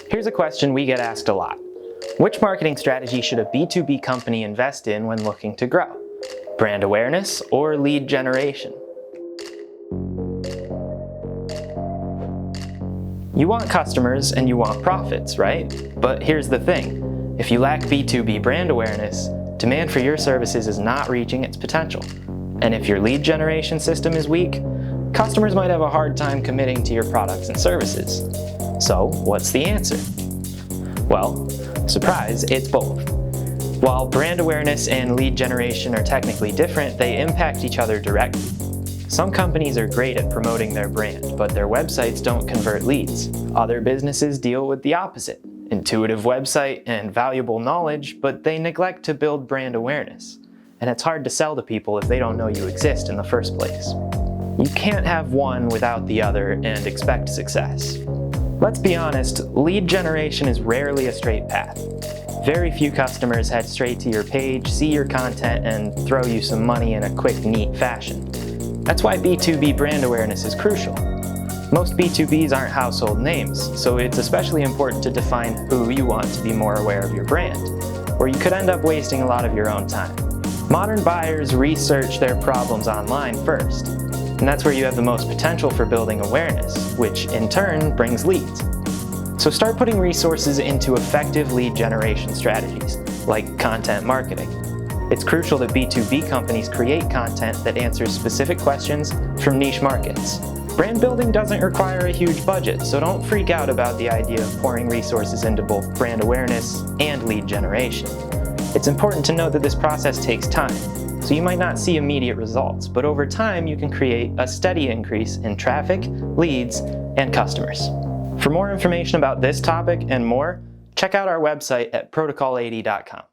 Here's a question we get asked a lot. Which marketing strategy should a B2B company invest in when looking to grow? Brand awareness or lead generation? You want customers and you want profits, right? But here's the thing. If you lack B2B brand awareness, demand for your services is not reaching its potential. And if your lead generation system is weak, customers might have a hard time committing to your products and services. So, what's the answer? Well, surprise, it's both. While brand awareness and lead generation are technically different, they impact each other directly. Some companies are great at promoting their brand, but their websites don't convert leads. Other businesses deal with the opposite. Intuitive website and valuable knowledge, but they neglect to build brand awareness. And it's hard to sell to people if they don't know you exist in the first place. You can't have one without the other and expect success. Let's be honest, lead generation is rarely a straight path. Very few customers head straight to your page, see your content, and throw you some money in a quick, neat fashion. That's why B2B brand awareness is crucial. Most B2Bs aren't household names, so it's especially important to define who you want to be more aware of your brand, or you could end up wasting a lot of your own time. Modern buyers research their problems online first, and that's where you have the most potential for building awareness, which in turn brings leads. So start putting resources into effective lead generation strategies, like content marketing. It's crucial that B2B companies create content that answers specific questions from niche markets. Brand building doesn't require a huge budget, so don't freak out about the idea of pouring resources into both brand awareness and lead generation. It's important to note that this process takes time, so you might not see immediate results, but over time you can create a steady increase in traffic, leads, and customers. For more information about this topic and more, check out our website at protocol80.com.